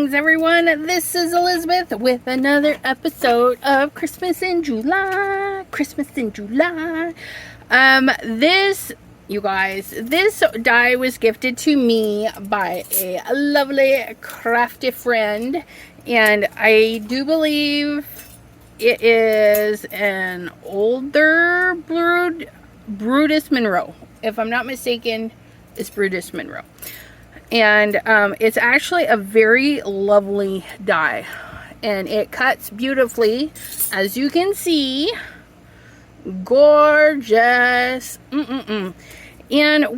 Greetings everyone, this is Elizabeth with another episode of Christmas in July. You guys, this die was gifted to me by a lovely crafty friend, and I do believe it is an older Brutus Monroe. If I'm not mistaken, it's Brutus Monroe. And it's actually a very lovely die, and it cuts beautifully, as you can see. Gorgeous. And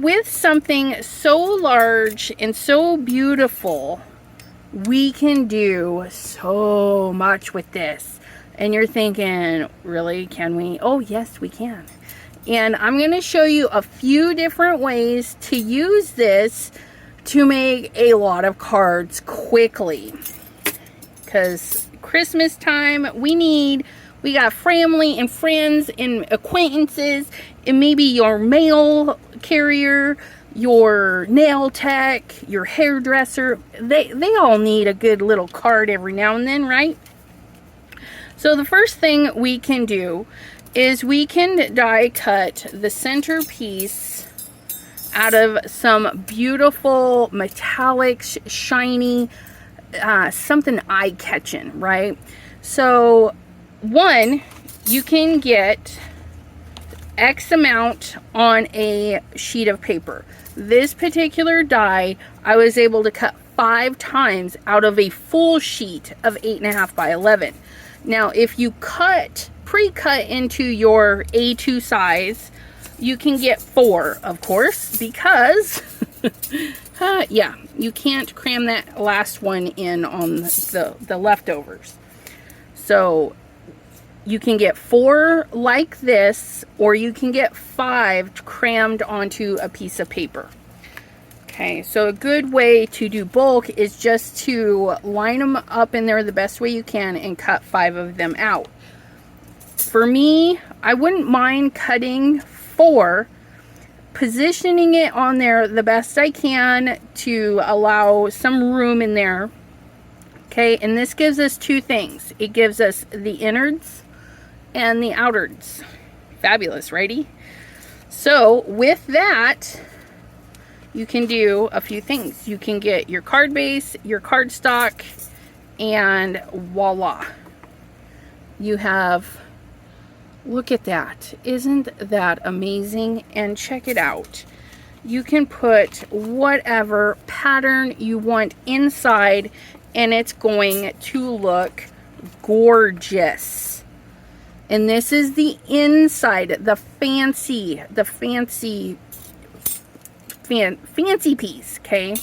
with something so large and so beautiful, we can do so much with this. And you're thinking, really, can we? Oh yes, we can. And I'm going to show you a few different ways to use this to make a lot of cards quickly, because Christmas time, we got family and friends and acquaintances, and maybe your mail carrier, your nail tech, your hairdresser, they all need a good little card every now and then, right? So the first thing we can do is we can die cut the centerpiece out of some beautiful metallics, shiny, something eye-catching, right? So one, you can get X amount on a sheet of paper. This particular die, I was able to cut 5 times out of a full sheet of 8.5 by 11. Now, if you pre-cut into your A2 size, you can get 4, of course, because yeah, you can't cram that last one in on the leftovers. So you can get 4 like this, or you can get 5 crammed onto a piece of paper. Okay, so a good way to do bulk is just to line them up in there the best way you can and cut 5 of them out. For me, I wouldn't mind cutting 4, positioning it on there the best I can to allow some room in there. Okay, and this gives us 2 things. It gives us the innards and the outards. Fabulous, righty? So with that, you can do a few things. You can get your card base, your cardstock, and voila. You have, look at that. Isn't that amazing? And check it out. You can put whatever pattern you want inside, and it's going to look gorgeous. And this is the inside, the fancy piece, okay?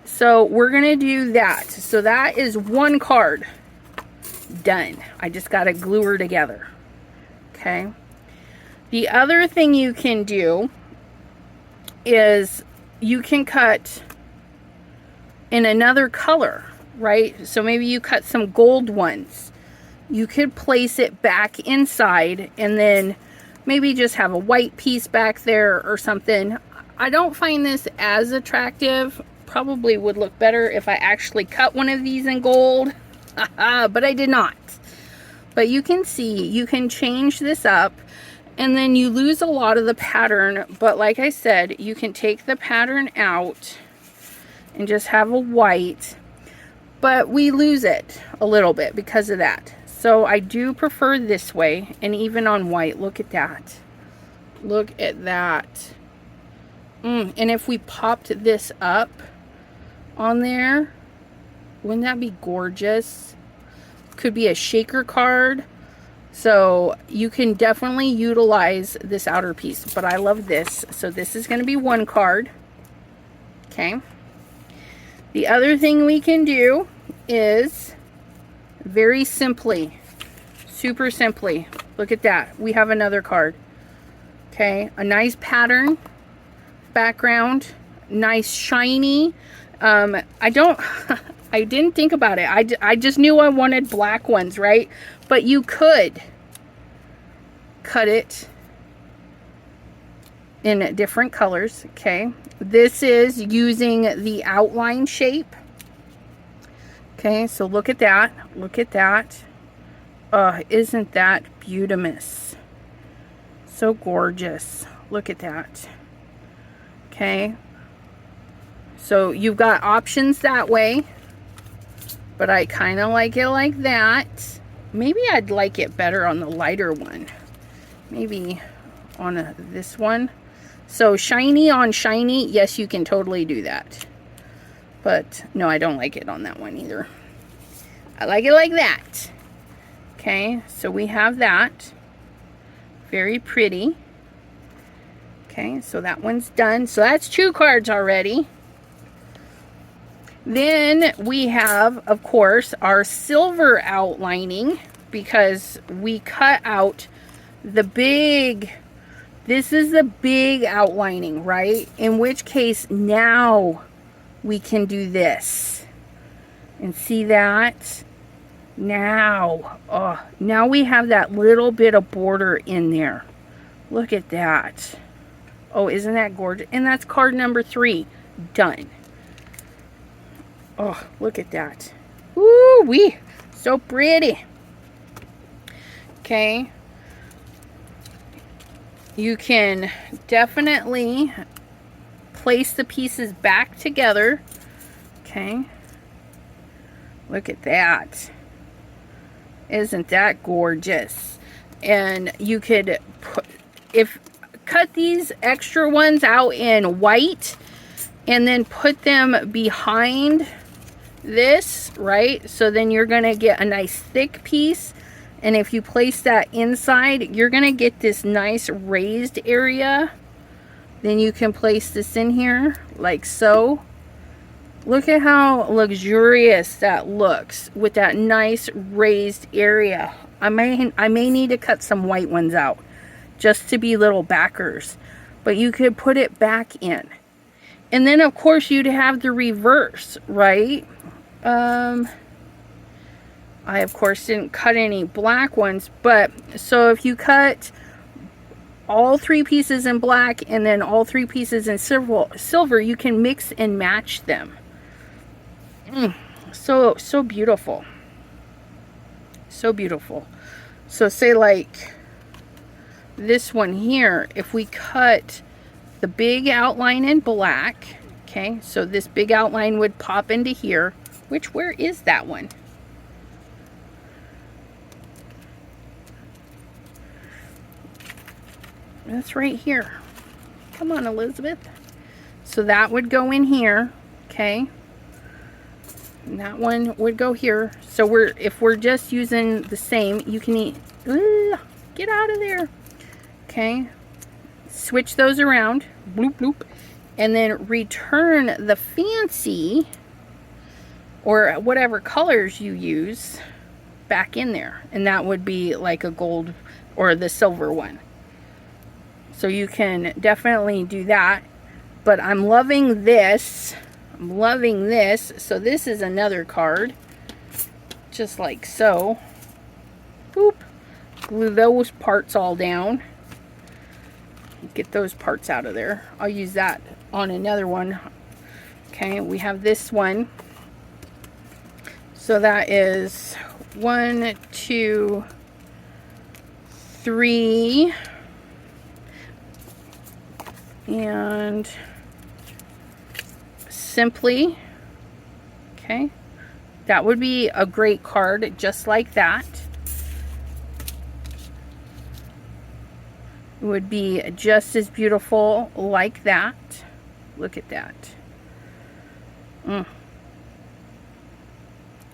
So we're gonna do that. So that is 1 card done. I just gotta glue her together. Okay. The other thing you can do is you can cut in another color, right? So maybe you cut some gold ones. You could place it back inside and then maybe just have a white piece back there or something. I don't find this as attractive. Probably would look better if I actually cut one of these in gold, but I did not. But you can see, you can change this up, and then you lose a lot of the pattern. But like I said, you can take the pattern out and just have a white, but we lose it a little bit because of that. So I do prefer this way, and even on white, look at that. Look at that. And if we popped this up on there, wouldn't that be gorgeous? Could be a shaker card. So you can definitely utilize this outer piece, but I love this. So this is going to be 1 card. Okay. The other thing we can do is very simply, super simply, look at that. We have another card. Okay. A nice pattern background, nice shiny. I didn't think about it. I just knew I wanted black ones, right? But you could cut it in different colors, okay? This is using the outline shape. Okay, so look at that. Look at that. Isn't that beautimous? So gorgeous. Look at that. Okay. So you've got options that way, but I kind of like it like that. Maybe I'd like it better on the lighter one. Maybe on this one. So shiny on shiny, yes, you can totally do that. But no, I don't like it on that one either. I like it like that. Okay, so we have that. Very pretty. Okay, so that one's done. So that's 2 cards already. Then we have, of course, our silver outlining, because we cut out the big, this is the big outlining, right? In which case now we can do this. And see that? Now, now we have that little bit of border in there. Look at that. Oh, isn't that gorgeous? And that's card number 3. Done. Oh, look at that. Woo-wee. So pretty. Okay. You can definitely place the pieces back together. Okay. Look at that. Isn't that gorgeous? And you could put, cut these extra ones out in white and then put them behind this, right? So then you're gonna get a nice thick piece, and if you place that inside, you're gonna get this nice raised area. Then you can place this in here like so. Look at how luxurious that looks with that nice raised area. I may need to cut some white ones out just to be little backers, but you could put it back in. And then of course you'd have the reverse, right? I of course didn't cut any black ones, but so if you cut all 3 pieces in black and then all 3 pieces in silver, you can mix and match them. So beautiful. So beautiful. So say like this one here, if we cut the big outline in black, okay, so this big outline would pop into here, which, where is that one? That's right here. Come on, Elizabeth. So that would go in here, okay? And that one would go here. So if we're just using the same, you can get out of there. Okay. Switch those around. Bloop, bloop. And then return the fancy or whatever colors you use back in there. And that would be like a gold or the silver one. So you can definitely do that. But I'm loving this. I'm loving this. So this is another card. Just like so. Boop. Glue those parts all down. Get those parts out of there. I'll use that on another one. Okay, we have this one. So that is 1, 2, 3. And simply, okay, that would be a great card just like that. It would be just as beautiful like that. Look at that. Oh,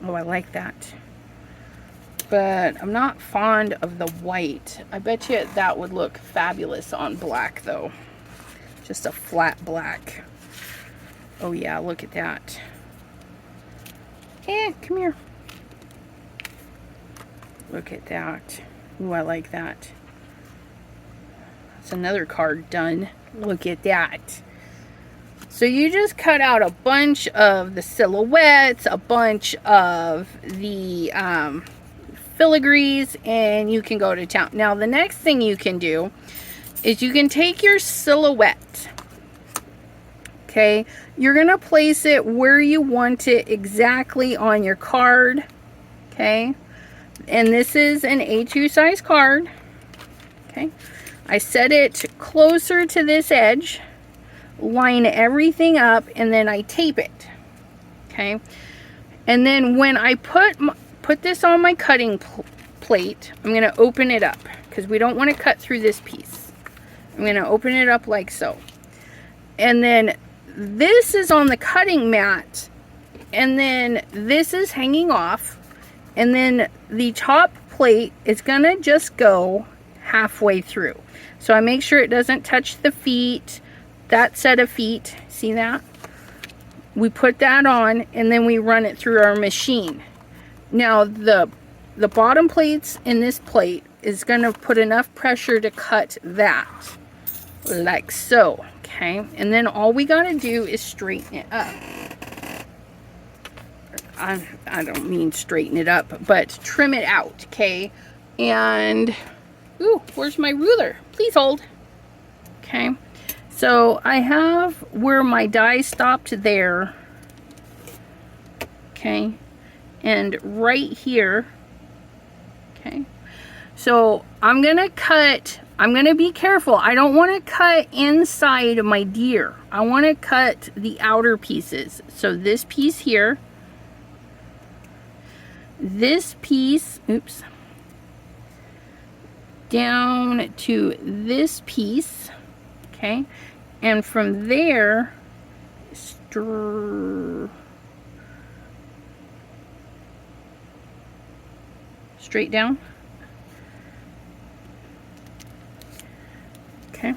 I like that. But I'm not fond of the white. I bet you that would look fabulous on black though. Just a flat black. Oh yeah, look at that. Yeah, come here. Look at that. Ooh, I like that. That's another card done. Look at that. So you just cut out a bunch of the silhouettes, a bunch of the filigrees, and you can go to town. Now the next thing you can do is you can take your silhouette. Okay, you're going to place it where you want it exactly on your card. Okay, and this is an A2 size card. Okay, I set it closer to this edge, line everything up, and then I tape it. Okay, and then when I put this on my cutting plate, I'm going to open it up because we don't want to cut through this piece. I'm going to open it up like so. And then this is on the cutting mat, and then this is hanging off, and then the top plate is gonna just go halfway through. So I make sure it doesn't touch the feet, that set of feet, see that? We put that on, and then we run it through our machine. Now the bottom plates in this plate is gonna put enough pressure to cut that, like so. Okay, and then all we got to do is straighten it up. I don't mean straighten it up, but trim it out, okay? And, ooh, where's my ruler? Please hold. Okay, so I have where my die stopped there, okay, and right here, okay? So I'm going to cut... I'm going to be careful. I don't want to cut inside my deer. I want to cut the outer pieces. So this piece here, this piece, oops, down to this piece, okay, and from there, straight down. Okay,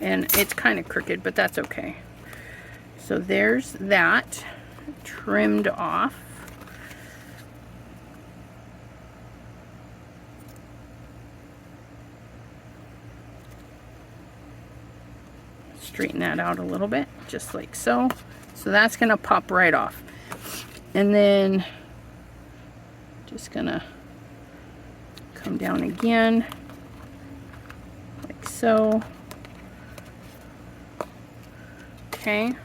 and it's kind of crooked, but that's okay. So there's that trimmed off. Straighten that out a little bit, just like so. So that's gonna pop right off. And then just gonna come down again, like so. Okay,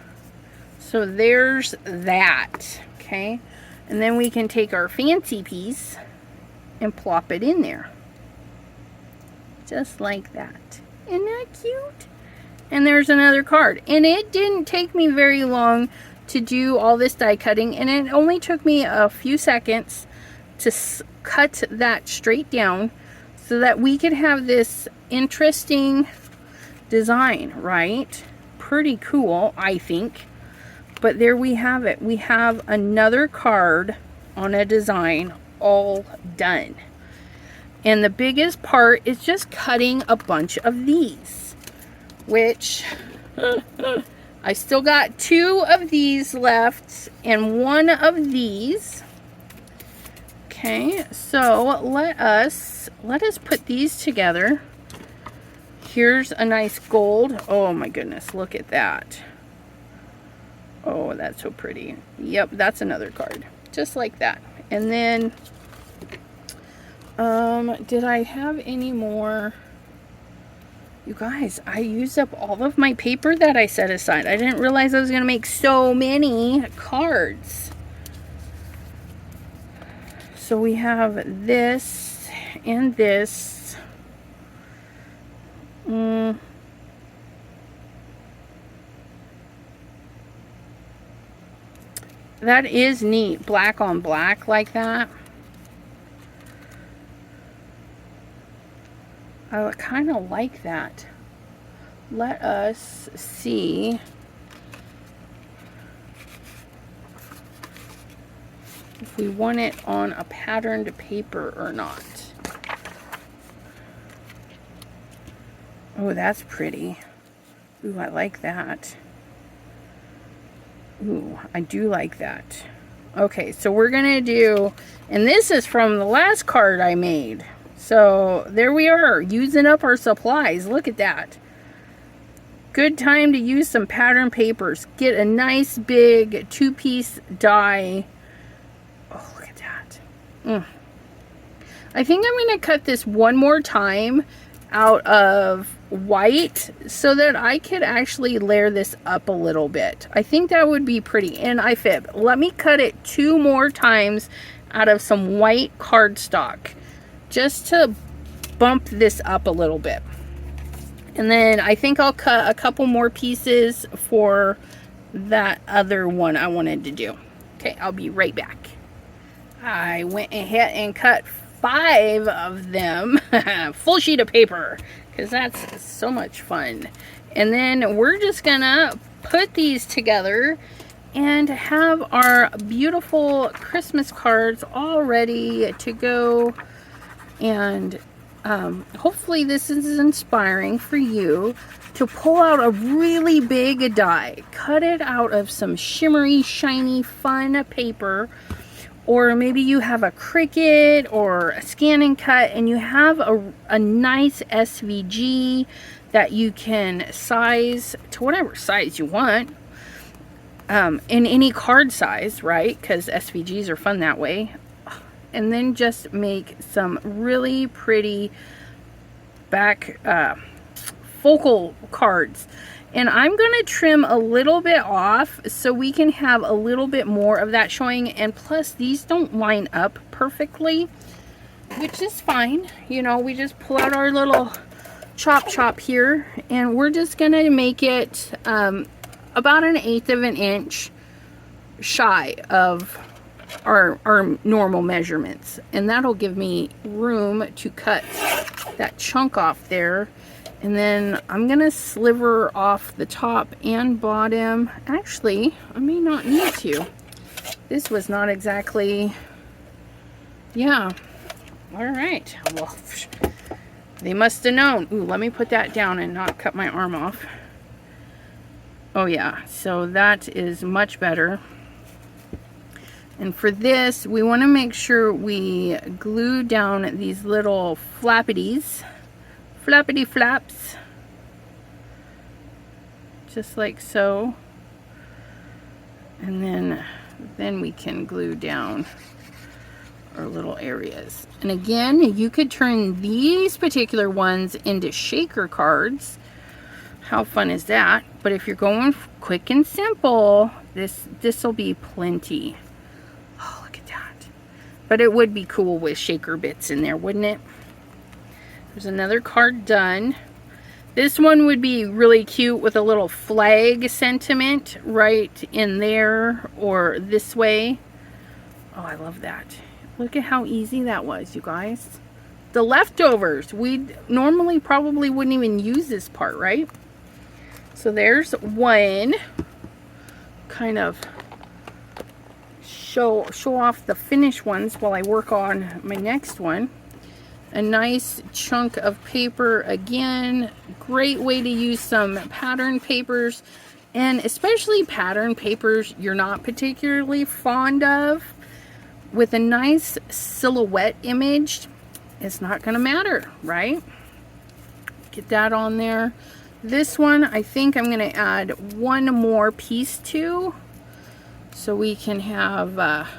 so there's that. Okay, and then we can take our fancy piece and plop it in there, just like that. Isn't that cute? And there's another card. And it didn't take me very long to do all this die cutting, and it only took me a few seconds to cut that straight down so that we could have this interesting design, right? Pretty cool, I think. But there we have it. We have another card on a design all done. And the biggest part is just cutting a bunch of these, which I still got 2 of these left and 1 of these. Okay, so let us put these together. Here's a nice gold. Oh my goodness, look at that. Oh, that's so pretty. Yep, that's another card. Just like that. And then, did I have any more? You guys, I used up all of my paper that I set aside. I didn't realize I was going to make so many cards. So we have this and this. That is neat, black on black like that. I kind of like that. Let us see if we want it on a patterned paper or not. Oh, that's pretty. Ooh, I like that. Ooh, I do like that. Okay, so we're gonna do, and this is from the last card I made. So there we are, using up our supplies. Look at that. Good time to use some pattern papers. Get a nice big 2-piece die. Oh, look at that. I think I'm going to cut this one more time out of white so that I could actually layer this up a little bit. I think that would be pretty. And I fib. Let me cut it 2 more times out of some white cardstock just to bump this up a little bit. And then I think I'll cut a couple more pieces for that other one I wanted to do. Okay, I'll be right back. I went ahead and cut 5 of them, full sheet of paper, because that's so much fun. And then we're just gonna put these together and have our beautiful Christmas cards all ready to go. And hopefully this is inspiring for you to pull out a really big die. Cut it out of some shimmery, shiny, fun paper. Or maybe you have a Cricut or a Scan and Cut and you have a nice SVG that you can size to whatever size you want. In any card size, right? Because SVGs are fun that way. And then just make some really pretty back focal cards. And I'm going to trim a little bit off so we can have a little bit more of that showing. And plus, these don't line up perfectly, which is fine. You know, we just pull out our little chop here, and we're just going to make it about 1/8 of an inch shy of our normal measurements. And that'll give me room to cut that chunk off there. And then I'm going to sliver off the top and bottom. Actually, I may not need to. This was not exactly... Yeah. All right. Well, they must have known. Ooh, let me put that down and not cut my arm off. Oh, yeah. So that is much better. And for this, we want to make sure we glue down these little flappities. Flappity flaps, just like so, and then we can glue down our little areas. And again, you could turn these particular ones into shaker cards. How fun is that? But if you're going quick and simple, this will be plenty. Oh, look at that. But it would be cool with shaker bits in there, wouldn't it? There's another card done. This one would be really cute with a little flag sentiment right in there or this way. Oh, I love that. Look at how easy that was, you guys. The leftovers. We normally probably wouldn't even use this part, right? So there's one. Kind of show off the finished ones while I work on my next one. A nice chunk of paper again. Great way to use some pattern papers, and especially pattern papers you're not particularly fond of. With a nice silhouette image, it's not going to matter, right? Get that on there. This one I think I'm going to add one more piece to, so we can have a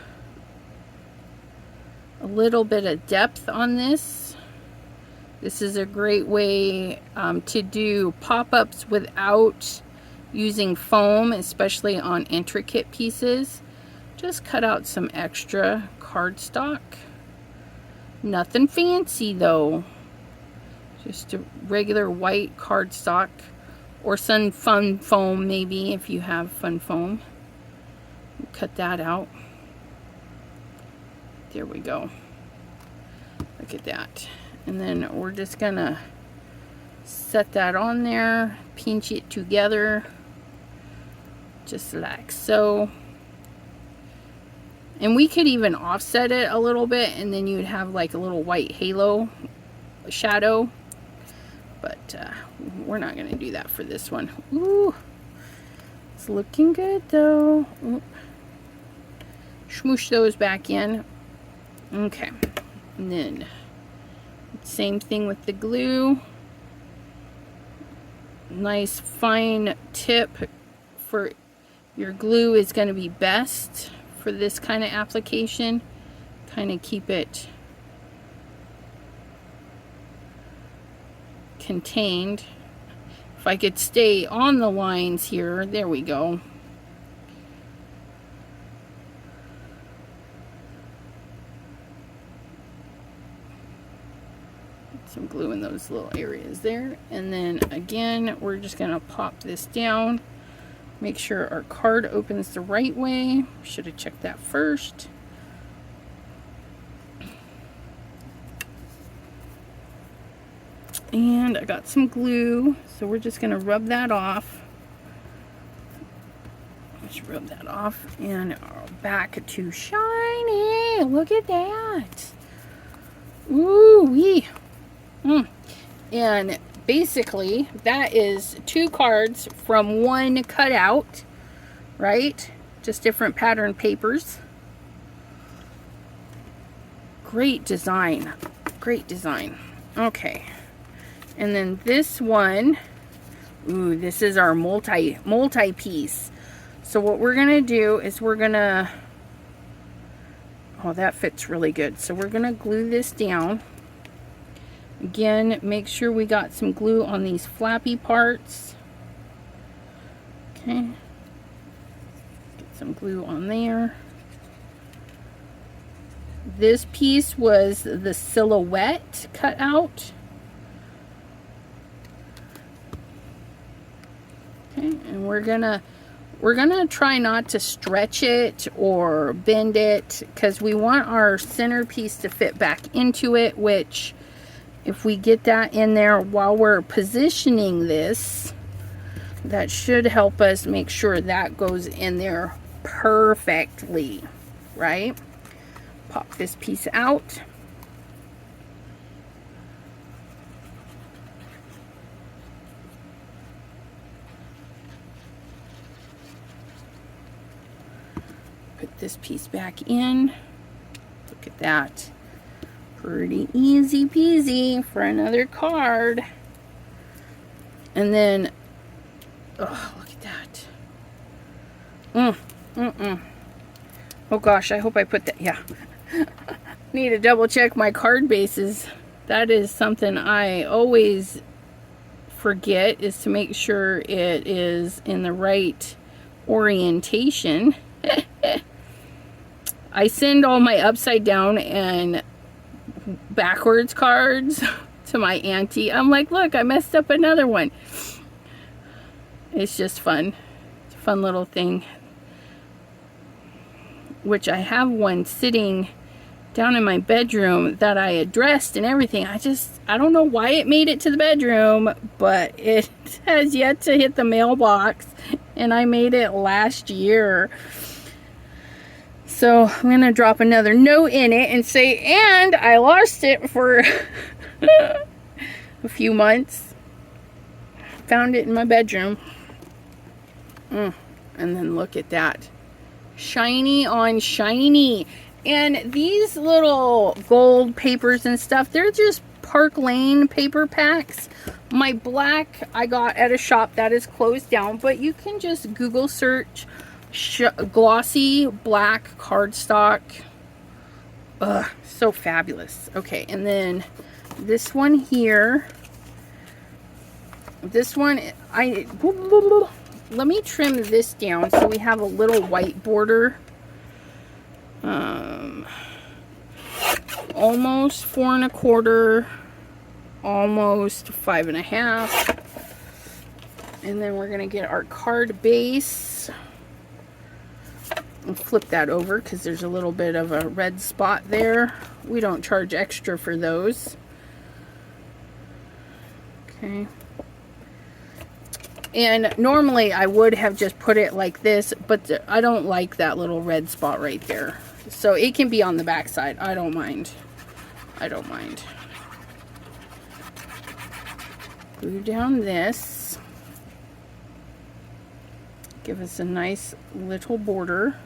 little bit of depth on this. This is a great way to do pop-ups without using foam, especially on intricate pieces. Just cut out some extra cardstock. Nothing fancy though. Just a regular white cardstock, or some fun foam maybe if you have fun foam. Cut that out. There we go. Look at that. And then we're just gonna set that on there, pinch it together, just like so. And we could even offset it a little bit, and then you'd have like a little white halo shadow. But we're not gonna do that for this one. Ooh, it's looking good though. Ooh. Smoosh those back in. Okay, and then same thing with the glue. Nice fine tip for your glue is going to be best for this kind of application. Kind of keep it contained. If I could stay on the lines here, there we go. Some glue in those little areas there, and then again we're just gonna pop this down, make sure our card opens the right way. Should have checked that first. And I got some glue, so we're just gonna rub that off. Let's rub that off, and back to shiny. Look at that. Ooh wee. And basically that is 2 cards from 1 cutout, right? Just different pattern papers. Great design, great design. Okay, and then this one, ooh, this is our multi piece. So what we're gonna do is we're gonna, oh, that fits really good. So we're gonna glue this down. Again, make sure we got some glue on these flappy parts. Okay. Get some glue on there. This piece was the silhouette cut out. Okay, and we're gonna try not to stretch it or bend it, because we want our centerpiece to fit back into it, which if we get that in there while we're positioning this, that should help us make sure that goes in there perfectly, right? Pop this piece out. Put this piece back in. Look at that. Pretty easy peasy for another card. And then, oh, look at that. Oh gosh, I hope I put that, yeah. Need to double check my card bases. That is something I always forget, is to make sure it is in the right orientation. I send all my upside down and backwards cards to my auntie. I'm like, look, I messed up another one. It's just fun. It's a fun little thing. Which I have one sitting down in my bedroom that I addressed and everything. I don't know why it made it to the bedroom, but it has yet to hit the mailbox, and I made it last year. So I'm gonna drop another note in it and say, and I lost it for a few months. Found it in my bedroom. And then look at that. Shiny on shiny. And these little gold papers and stuff, they're just Park Lane paper packs. My black I got at a shop that is closed down, but you can just Google search glossy black cardstock. Ugh, so fabulous. Okay, and then this one here, this one, let me trim this down so we have a little white border. Almost 4 1/4, almost 5 1/2, and then we're gonna get our card base and flip that over because there's a little bit of a red spot there. We don't charge extra for those. Okay. And normally I would have just put it like this, but I don't like that little red spot right there. So it can be on the back side. I don't mind. I don't mind. Glue down this. Give us a nice little border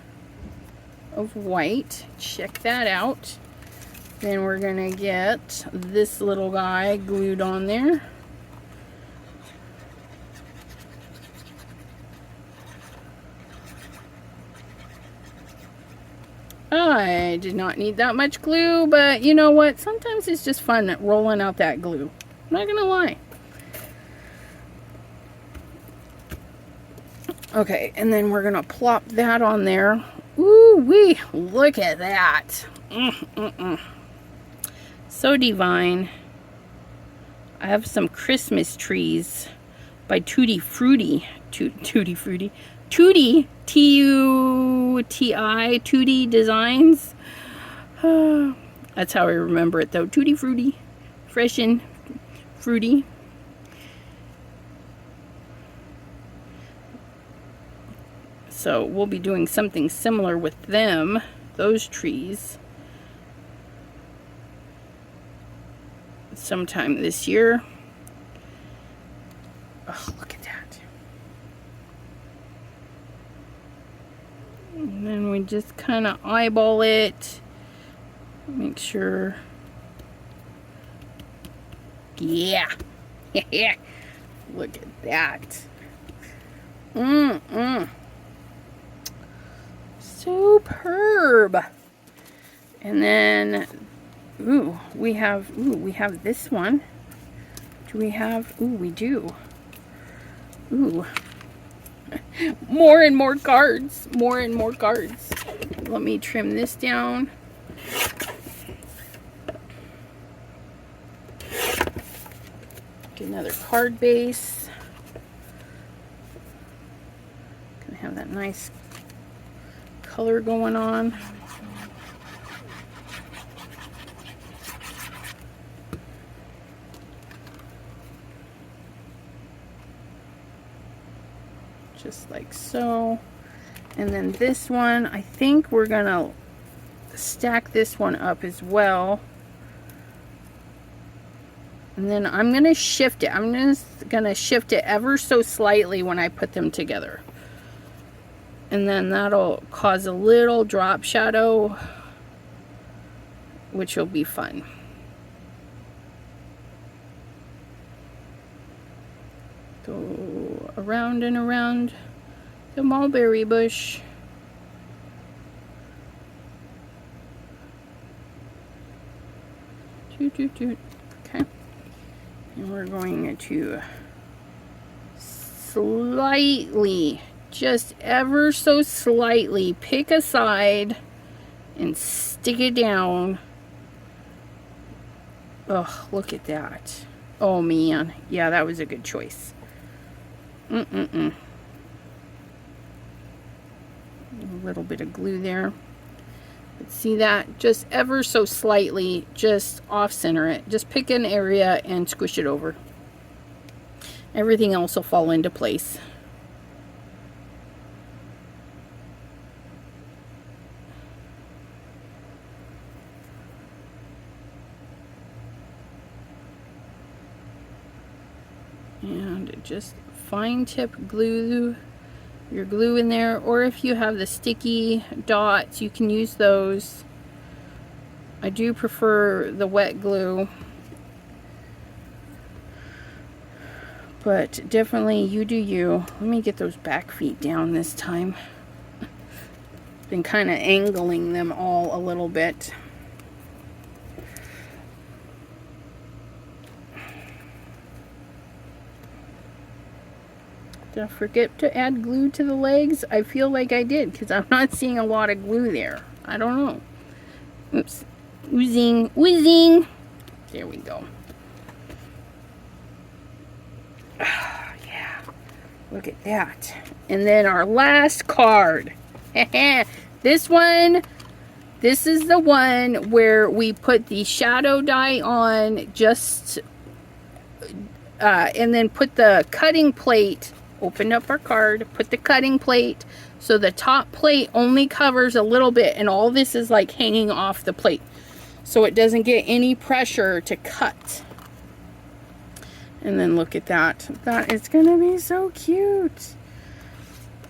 of white. Check that out. Then we're gonna get this little guy glued on there. I did not need that much glue, but you know what? Sometimes it's just fun rolling out that glue. I'm not gonna lie. Okay, and then we're gonna plop that on there. Ooh wee, look at that. So divine. I have some Christmas trees by Tutti Frutti. Tutti Frutti. Tutti, T-U-T-I, Tutti Designs. That's how I remember it though. Tutti Frutti. Fresh and fruity. So we'll be doing something similar with them, those trees, sometime this year. Oh, look at that. And then we just kind of eyeball it. Make sure. Yeah. Yeah. Look at that. Superb. And then we have this one. Do we have we do. More and more cards. More and more cards. Let me trim this down. Get another card base. Gonna have that nice color going on. Just like so. And then this one, I think we're gonna stack this one up as well. And then I'm gonna shift it. I'm just gonna shift it ever so slightly when I put them together. And then that'll cause a little drop shadow, which will be fun. Go around and around the mulberry bush. Okay. And we're going to slightly, just ever so slightly, pick a side and stick it down. Oh, look at that. Oh man, yeah, that was a good choice. A little bit of glue there. But see that? Just ever so slightly, just off center it. Just pick an area and squish it over. Everything else will fall into place. And just fine tip glue your glue in there, or if you have the sticky dots, you can use those. I do prefer the wet glue, but definitely you do you. Let me get those back feet down this time. Been kind of angling them all a little bit. Did I forget to add glue to the legs? I feel like I did, because I'm not seeing a lot of glue there. I don't know. Oops. Oozing. Oozing. There we go. Oh, yeah. Look at that. And then our last card. This one, this is the one where we put the shadow die on just, and then put the cutting plate. Open up our card, put the cutting plate, so the top plate only covers a little bit, and all this is like hanging off the plate, so it doesn't get any pressure to cut. And then look at that. That is gonna be so cute.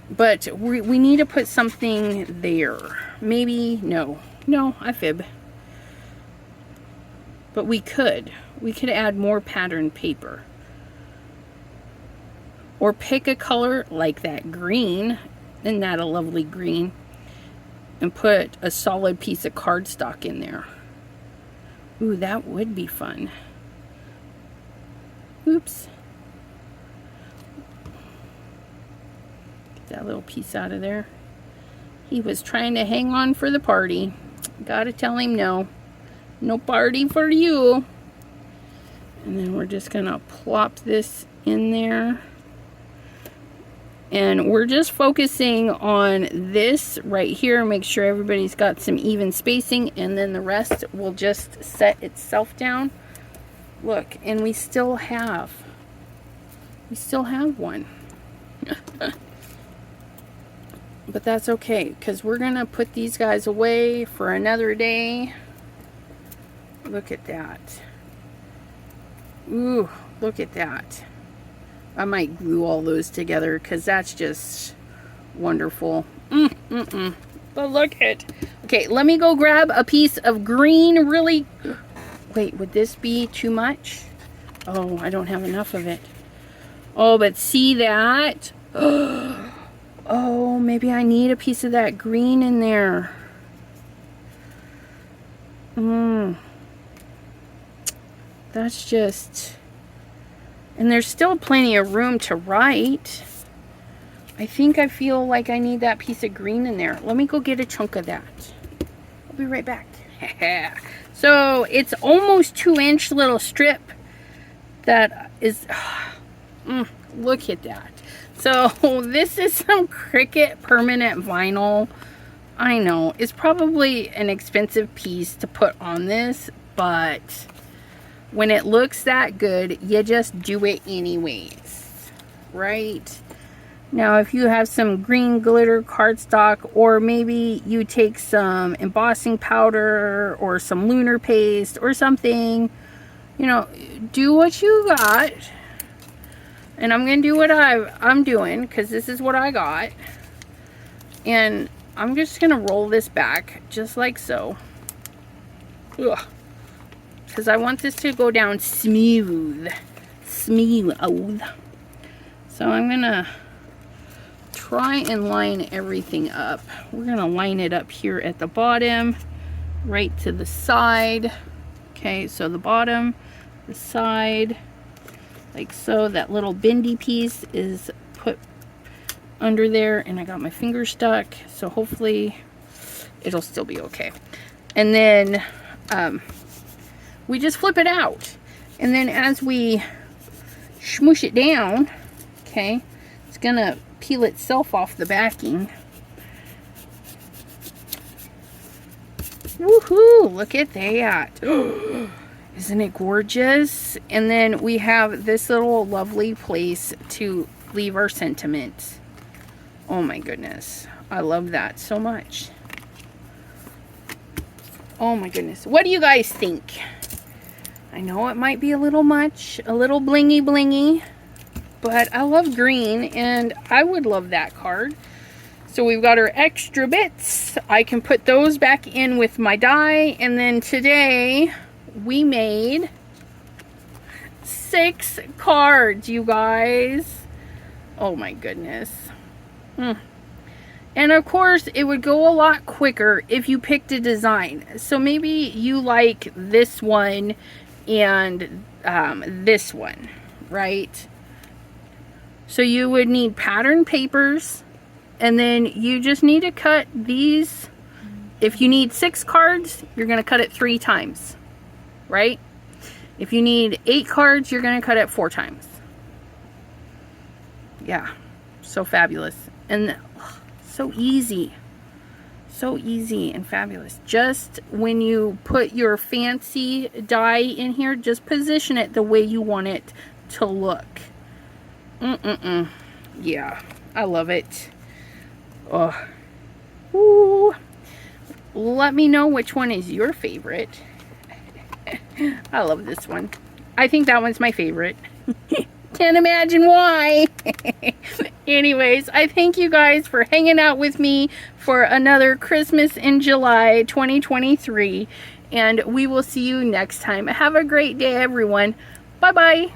But we need to put something there. Maybe, no, I fib. But we could add more pattern paper. Or pick a color like that green, isn't that a lovely green, and put a solid piece of cardstock in there. Ooh, that would be fun. Oops. Get that little piece out of there. He was trying to hang on for the party. Gotta tell him no. No party for you. And then we're just gonna plop this in there. And we're just focusing on this right here. Make sure everybody's got some even spacing, and then the rest will just set itself down. Look, and we still have one. But that's okay, because we're gonna put these guys away for another day. Look at that. Ooh, look at that. I might glue all those together because that's just wonderful. But look at. Okay, let me go grab a piece of green really. Wait, would this be too much? Oh, I don't have enough of it. Oh, but see that? Oh, maybe I need a piece of that green in there. That's just... And there's still plenty of room to write. I feel like I need that piece of green in there. Let me go get a chunk of that. I'll be right back. So it's almost 2-inch little strip that is... look at that. So this is some Cricut permanent vinyl. I know it's probably an expensive piece to put on this, but when it looks that good, you just do it anyways, right? Now, if you have some green glitter cardstock, or maybe you take some embossing powder or some lunar paste or something, you know, do what you got. And I'm going to do what I'm doing, because this is what I got. And I'm just going to roll this back just like so. Ugh. Because I want this to go down smooth. Smooth. So I'm going to try and line everything up. We're going to line it up here at the bottom, right to the side. Okay, so the bottom, the side, like so. That little bendy piece is put under there, and I got my finger stuck, so hopefully it'll still be okay. And then we just flip it out, and then as we smoosh it down, okay, it's gonna peel itself off the backing. Woohoo! Look at that. Isn't it gorgeous? And then we have this little lovely place to leave our sentiments. Oh my goodness. I love that so much. Oh my goodness. What do you guys think? I know it might be a little much, a little blingy blingy, but I love green and I would love that card. So we've got our extra bits. I can put those back in with my die. And then today we made 6 cards, you guys. Oh my goodness. And of course, it would go a lot quicker if you picked a design. So maybe you like this one and this one, right? So you would need pattern papers, and then you just need to cut these. If you need 6 cards, you're going to cut it 3 times, right? If you need 8 cards, you're going to cut it 4 times. Yeah, so fabulous. And so easy and fabulous. Just when you put your fancy die in here, just position it the way you want it to look. Yeah, I love it. Oh, ooh. Let me know which one is your favorite. I love this one. I think that one's my favorite. Can't imagine why. Anyways, I thank you guys for hanging out with me for another Christmas in July 2023. And we will see you next time. Have a great day, everyone. Bye-bye.